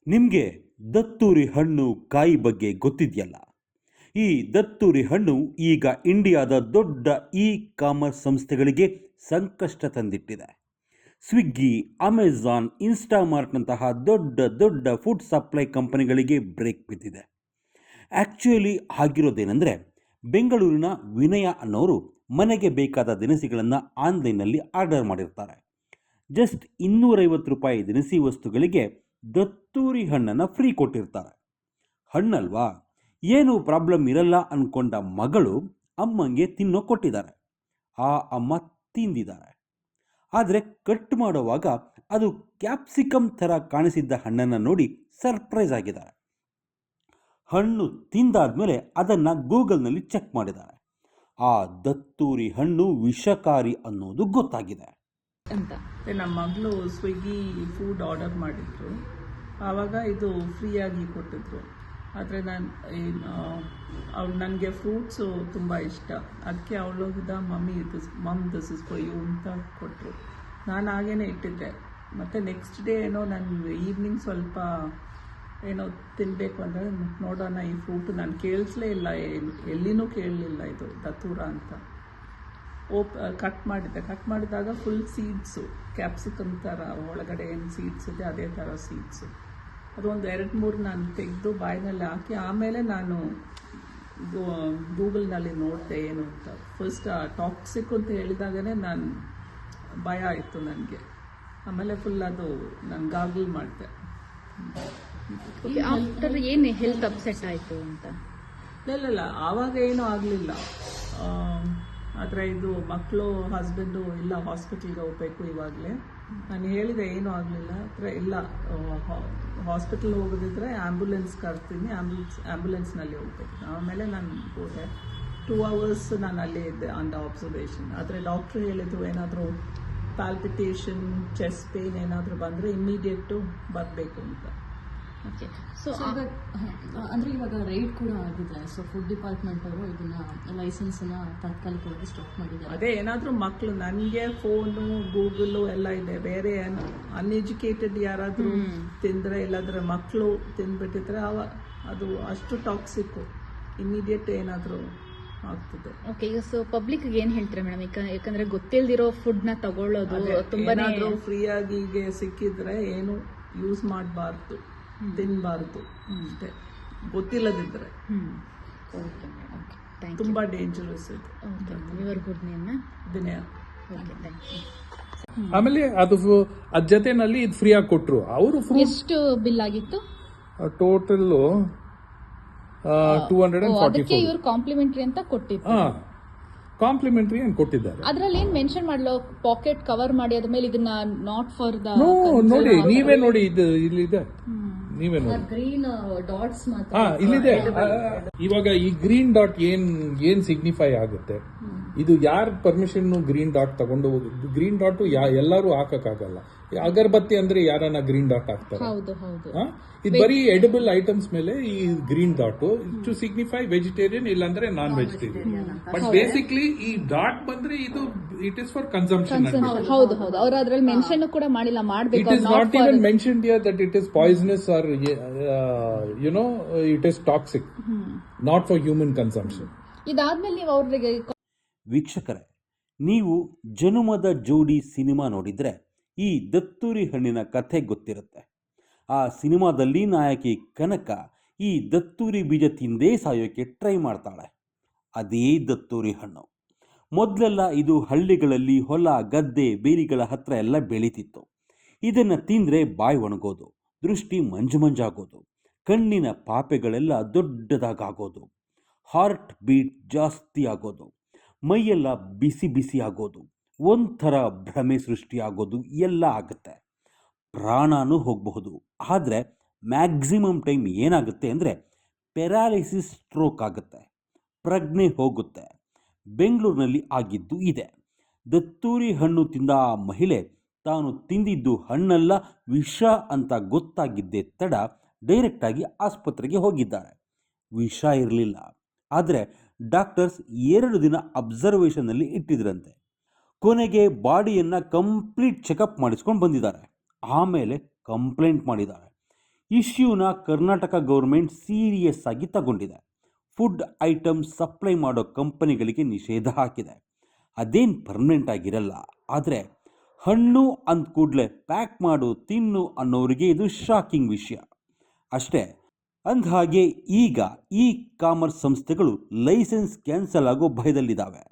ನಿಮಗೆ ದತ್ತೂರಿ ಹಣ್ಣು ಕಾಯಿ ಬಗ್ಗೆ ಗೊತ್ತಿದೆಯಲ್ಲ. ಈ ದತ್ತೂರಿ ಹಣ್ಣು ಈಗ ಇಂಡಿಯಾದ ದೊಡ್ಡ ಇ ಕಾಮರ್ಸ್ ಸಂಸ್ಥೆಗಳಿಗೆ ಸಂಕಷ್ಟ ತಂದಿಟ್ಟಿದೆ. ಸ್ವಿಗ್ಗಿ, ಅಮೆಜಾನ್, ಇನ್ಸ್ಟಾಮಾರ್ಟ್ನಂತಹ ದೊಡ್ಡ ದೊಡ್ಡ ಫುಡ್ ಸಪ್ಲೈ ಕಂಪನಿಗಳಿಗೆ ಬ್ರೇಕ್ ಬಿದ್ದಿದೆ. ಆ್ಯಕ್ಚುಲಿ ಆಗಿರೋದೇನೆಂದರೆ, ಬೆಂಗಳೂರಿನ ವಿನಯ ಅನ್ನೋರು ಮನೆಗೆ ಬೇಕಾದ ದಿನಸಿಗಳನ್ನು ಆನ್ಲೈನ್ನಲ್ಲಿ ಆರ್ಡರ್ ಮಾಡಿರ್ತಾರೆ. ಜಸ್ಟ್ 250 ರೂಪಾಯಿ ದಿನಸಿ ವಸ್ತುಗಳಿಗೆ ದತ್ತೂರಿ ಹಣ್ಣನ್ನು ಫ್ರೀ ಕೊಟ್ಟಿರ್ತಾರೆ. ಹಣ್ಣಲ್ವಾ, ಏನು ಪ್ರಾಬ್ಲಮ್ ಇರಲ್ಲ ಅಂದ್ಕೊಂಡ ಮಗಳು ಅಮ್ಮಂಗೆ ತಿನ್ನೋ ಕೊಟ್ಟಿದ್ದಾರೆ. ಆ ಅಮ್ಮ ತಿಂದಿದ್ದಾರೆ. ಆದರೆ ಕಟ್ ಮಾಡುವಾಗ ಅದು ಕ್ಯಾಪ್ಸಿಕಮ್ ಥರ ಕಾಣಿಸಿದ್ದ ಹಣ್ಣನ್ನು ನೋಡಿ ಸರ್ಪ್ರೈಸ್ ಆಗಿದ್ದಾರೆ. ಹಣ್ಣು ತಿಂದಾದ್ಮೇಲೆ ಅದನ್ನು ಗೂಗಲ್ನಲ್ಲಿ ಚೆಕ್ ಮಾಡಿದ್ದಾರೆ. ಆ ದತ್ತೂರಿ ಹಣ್ಣು ವಿಷಕಾರಿ ಅನ್ನೋದು ಗೊತ್ತಾಗಿದೆ ಅಂತ. ನಮ್ಮ ಮಗಳು ಸ್ವಿಗ್ಗಿ ಫುಡ್ ಆರ್ಡರ್ ಮಾಡಿದ್ರು, ಆವಾಗ ಇದು ಫ್ರೀಯಾಗಿ ಕೊಟ್ಟಿದ್ರು. ಆದರೆ ಅವಳು ನನಗೆ ಫ್ರೂಟ್ಸು ತುಂಬ ಇಷ್ಟ, ಅದಕ್ಕೆ ಅವಳಿಗಿದ ದಿಸ್ ಇಸ್ ಫಾರ್ ಯು ಅಂತ ಕೊಟ್ಟರು. ನಾನು ಹಾಗೇ ಇಟ್ಟಿದ್ದೆ. ಮತ್ತು ನೆಕ್ಸ್ಟ್ ಡೇ ಏನೋ ನಾನು ಈವ್ನಿಂಗ್ ಸ್ವಲ್ಪ ಏನೋ ತಿನ್ನಬೇಕು ಅಂದರೆ ನೋಡೋಣ ಈ ಫ್ರೂಟ್ ನಾನು ಕೇಳಿಸ್ಲೇ ಇಲ್ಲ, ಎಲ್ಲಿನೂ ಕೇಳಲಿಲ್ಲ ಇದು ದತ್ತೂರ ಅಂತ. ಕಟ್ ಮಾಡಿದಾಗ ಫುಲ್ ಸೀಡ್ಸು, ಕ್ಯಾಪ್ಸಿಕಮ್ ಥರ ಒಳಗಡೆ ಏನು ಸೀಡ್ಸ್ ಇದೆ ಅದೇ ಥರ ಸೀಡ್ಸು. ಅದೊಂದು 2-3 ನಾನು ತೆಗೆದು ಬಾಯಿನಲ್ಲಿ ಹಾಕಿ ಆಮೇಲೆ ನಾನು ಗೂಗಲ್ನಲ್ಲಿ ನೋಡಿದೆ ಏನು ಅಂತ. ಫಸ್ಟ್ ಟಾಕ್ಸಿಕ್ ಅಂತ ಹೇಳಿದಾಗಲೇ ನಾನು ಭಯ ಆಯಿತು ನನಗೆ. ಆಮೇಲೆ ಫುಲ್ ಅದು ನಾನು ಗಾಗಲ್ ಮಾಡಿದೆ. ಆಫ್ಟರ್ ಏನು ಹೆಲ್ತ್ ಅಪ್ಸೆಟ್ ಆಯಿತು ಅಂತ? ಇಲ್ಲ, ಆವಾಗ ಏನೂ ಆಗಲಿಲ್ಲ. ಆದರೆ ಇದು ಮಕ್ಕಳು ಹಸ್ಬೆಂಡು ಇಲ್ಲ ಹಾಸ್ಪಿಟಲ್ಗೆ ಹೋಗ್ಬೇಕು ಇವಾಗಲೇ. ನಾನು ಹೇಳಿದೆ ಏನೂ ಆಗಲಿಲ್ಲ. ಇಲ್ಲ ಹಾಸ್ಪಿಟಲ್ ಹೋಗೋದಿದ್ರೆ ಆ್ಯಂಬುಲೆನ್ಸ್ ಕರ್ತೀನಿ, ಆ್ಯಂಬುಲೆನ್ಸ್ನಲ್ಲಿ ಹೋಗ್ಬೇಕು. ಆಮೇಲೆ ನಾನು ಹೋದೆ. 2 hours ನಾನು ಅಲ್ಲೇ ಇದ್ದೆ ಅಂಡರ್ ಅಬ್ಸರ್ವೇಷನ್. ಆದರೆ ಡಾಕ್ಟ್ರು ಹೇಳಿದ್ರು ಏನಾದರೂ ಪಾಲ್ಪಿಟೇಷನ್, ಚೆಸ್ಟ್ ಪೇನ್ ಏನಾದರೂ ಬಂದರೆ ಇಮ್ಮಿಡಿಯೇಟು ಬರಬೇಕು ಅಂತ. ಓಕೆ. ಸೊ ಅಂದರೆ ಇವಾಗ ರೈಡ್ ಕೂಡ ಆಗಿದೆ. ಸೊ ಫುಡ್ ಡಿಪಾರ್ಟ್ಮೆಂಟ್ ಅವರು ಇದನ್ನ ಲೈಸೆನ್ಸನ್ನ ತಾತ್ಕಾಲಿಕವಾಗಿ ಸ್ಟಾಪ್ ಮಾಡಿದ್ದಾರೆ. ಅದೇ ಏನಾದರೂ ಮಕ್ಕಳು, ನನಗೆ ಫೋನು ಗೂಗಲು ಎಲ್ಲ ಇದೆ. ಬೇರೆ ಅನ್ಎಜುಕೇಟೆಡ್ ಯಾರಾದರೂ ತಿಂದರೆ, ಇಲ್ಲಾಂದರೆ ಮಕ್ಕಳು ತಿಂದ್ಬಿಟ್ಟಿದ್ರೆ ಅದು ಅಷ್ಟು ಟಾಕ್ಸಿಕ್ಕು, ಇಮಿಡಿಯೇಟ್ ಏನಾದರೂ ಆಗ್ತದೆ. ಓಕೆ. ಈಗ ಸೊ ಪಬ್ಲಿಕ್ಗೆ ಏನು ಹೇಳ್ತಾರೆ ಮೇಡಮ್? ಯಾಕಂದರೆ ಗೊತ್ತಿಲ್ದಿರೋ ಫುಡ್ನ ತಗೊಳ್ಳೋದು ತುಂಬ ಫ್ರೀಯಾಗಿ ಹೀಗೆ ಸಿಕ್ಕಿದ್ರೆ ಏನು ಯೂಸ್ ಮಾಡಬಾರ್ದು, ತಿನ್ನಬಾರ್ದು ಅಷ್ಟೇ, ಗೊತ್ತಿಲ್ಲದಿದ್ದರೆ. ತುಂಬ ಡೇಂಜರಸ್ ಇದು. ಯುವರ್ ಗುಡ್ ನೇಮ್ ವಿನಯ. ಆಮೇಲೆ ಅದು ಅದ್ ಜೊತೆನಲ್ಲಿ ಇದು ಫ್ರೀ ಆಗಿ ಕೊಟ್ರು. ಅವರು ಎಷ್ಟು ಬಿಲ್ ಆಗಿತ್ತು ಟೋಟಲ್ 244. ಇವರು ಕಾಂಪ್ಲಿಮೆಂಟರಿ ಅಂತ ಕೊಟ್ಟಿದ್ರು. ಕಾಂಪ್ಲಿಮೆಂಟರಿ ಅಂತ ಕೊಟ್ಟಿದ್ದಾರೆ. ಅದ್ರಲ್ಲಿ ಏನ್ ಮೆನ್ಷನ್ ಮಾಡಲು ಪಾಕೆಟ್ ಕವರ್ ಮಾಡಿ ಅದ್ಮೇಲೆ ಇದನ್ನ ನಾಟ್ ಫಾರ್ ದ ನೋಡಿ, ನೀವೇ ನೋಡಿ, ಇದು ಇಲ್ಲಿದೆ, ನೀವೇ ನೋಡಿ ಗ್ರೀನ್ ಡಾಟ್ಸ್ ಮಾತ್ರ ಇಲ್ಲಿದೆ. ಇವಾಗ ಈ ಗ್ರೀನ್ ಡಾಟ್ ಏನ್ ಸಿಗ್ನಿಫೈ ಆಗುತ್ತೆ? ಇದು ಯಾರ ಪರ್ಮಿಷನ್ ಗ್ರೀನ್ ಡಾಟ್ ತಗೊಂಡು, ಗ್ರೀನ್ ಡಾಟ್ ಎಲ್ಲರೂ ಹಾಕಕ್ಕಾಗಲ್ಲ. ಅಗರಬತ್ತಿ ಅಂದ್ರೆ ಯಾರನ್ನ ಗ್ರೀನ್ ಡಾಟ್ ಹಾಕ್ತಾರೆ? ಇದು ಬರೀ ಎಡಿಬಲ್ ಐಟಮ್ಸ್ ಮೇಲೆ ಈ green dot to signify vegetarian ಇಲ್ಲಾಂದ್ರೆ ನಾನ್ ವೆಜಿಟೇರಿಯನ್. ಬಟ್ ಬೇಸಿಕ್ಲಿ ಈ ಡಾಟ್ ಬಂದ್ರೆ ಇದು ಇಟ್ ಇಸ್ ಫಾರ್ ಕನ್ಸಂಪ್ಷನ್. ಹೌದು, ಅವ್ರು ಅದ್ರಲ್ಲಿ ಮೆನ್ಷನ್ ಕೂಡ ಮಾಡಿಲ್ಲ, ಮಾಡಬೇಕು. It is not even mentioned here that it is poisonous or it is toxic, not for human consumption. ಇದಾದ್ಮೇಲೆ ನೀವು ಅವ್ರಿಗೆ ವೀಕ್ಷಕರೇ, ನೀವು ಜನುಮದ ಜೋಡಿ ಸಿನಿಮಾ ನೋಡಿದರೆ ಈ ದತ್ತೂರಿ ಹಣ್ಣಿನ ಕಥೆ ಗೊತ್ತಿರುತ್ತೆ. ಆ ಸಿನಿಮಾದಲ್ಲಿ ನಾಯಕಿ ಕನಕ ಈ ದತ್ತೂರಿ ಬೀಜ ತಿಂದೇ ಸಾಯೋಕ್ಕೆ ಟ್ರೈ ಮಾಡ್ತಾಳೆ. ಅದೇ ದತ್ತೂರಿ ಹಣ್ಣು. ಮೊದಲೆಲ್ಲ ಇದು ಹಳ್ಳಿಗಳಲ್ಲಿ ಹೊಲ, ಗದ್ದೆ, ಬೇಲಿಗಳ ಹತ್ರ ಎಲ್ಲ ಬೆಳೀತಿತ್ತು. ಇದನ್ನು ತಿಂದರೆ ಬಾಯಿ ಒಣಗೋದು, ದೃಷ್ಟಿ ಮಂಜಾಗೋದು, ಕಣ್ಣಿನ ಪಾಪೆಗಳೆಲ್ಲ ದೊಡ್ಡದಾಗೋದು, ಹಾರ್ಟ್ ಬೀಟ್ ಜಾಸ್ತಿ ಆಗೋದು, ಮೈಯೆಲ್ಲ ಬಿಸಿ ಬಿಸಿ ಆಗೋದು, ಒಂಥರ ಭ್ರಮೆ ಸೃಷ್ಟಿಯಾಗೋದು ಎಲ್ಲ ಆಗುತ್ತೆ. ಪ್ರಾಣನೂ ಹೋಗಬಹುದು. ಆದರೆ ಮ್ಯಾಕ್ಸಿಮಮ್ ಟೈಮ್ ಏನಾಗುತ್ತೆ ಅಂದರೆ ಪೆರಾಲಿಸಿಸ್, ಸ್ಟ್ರೋಕ್ ಆಗುತ್ತೆ, ಪ್ರಜ್ಞೆ ಹೋಗುತ್ತೆ. ಬೆಂಗಳೂರಿನಲ್ಲಿ ಆಗಿದ್ದು ಇದೆ. ದತ್ತೂರಿ ಹಣ್ಣು ತಿಂದ ಆ ಮಹಿಳೆ ತಾನು ತಿಂದಿದ್ದು ಹಣ್ಣಲ್ಲ, ವಿಷ ಅಂತ ಗೊತ್ತಾಗಿದ್ದೇ ತಡ ಡೈರೆಕ್ಟಾಗಿ ಆಸ್ಪತ್ರೆಗೆ ಹೋಗಿದ್ದಾರೆ. ವಿಷ ಇರಲಿಲ್ಲ, ಆದರೆ ಡಾಕ್ಟರ್ಸ್ 2 ದಿನ ಅಬ್ಸರ್ವೇಷನ್ನಲ್ಲಿ ಇಟ್ಟಿದ್ರಂತೆ. ಕೊನೆಗೆ ಬಾಡಿಯನ್ನು ಕಂಪ್ಲೀಟ್ ಚೆಕಪ್ ಮಾಡಿಸ್ಕೊಂಡು ಬಂದಿದ್ದಾರೆ. ಆಮೇಲೆ ಕಂಪ್ಲೇಂಟ್ ಮಾಡಿದ್ದಾರೆ. ಇಶ್ಯೂನ ಕರ್ನಾಟಕ ಗೌರ್ಮೆಂಟ್ ಸೀರಿಯಸ್ ಆಗಿ ತಗೊಂಡಿದೆ. ಫುಡ್ ಐಟಮ್ ಸಪ್ಲೈ ಮಾಡೋ ಕಂಪನಿಗಳಿಗೆ ನಿಷೇಧ ಹಾಕಿದೆ. ಅದೇನು ಪರ್ಮನೆಂಟ್ ಆಗಿರಲ್ಲ, ಆದರೆ ಹಣ್ಣು ಅಂದ ಕೂಡಲೇ ಪ್ಯಾಕ್ ಮಾಡು ತಿನ್ನು ಅನ್ನೋರಿಗೆ ಇದು ಶಾಕಿಂಗ್ ವಿಷಯ ಅಷ್ಟೇ. ಅಂದಹಾಗೆ ಈಗ ಈ ಕಾಮರ್ಸ್ ಸಂಸ್ಥೆಗಳು ಲೈಸೆನ್ಸ್ ಕ್ಯಾನ್ಸಲ್ ಆಗೋ ಭಯದಲ್ಲಿದ್ದಾವೆ.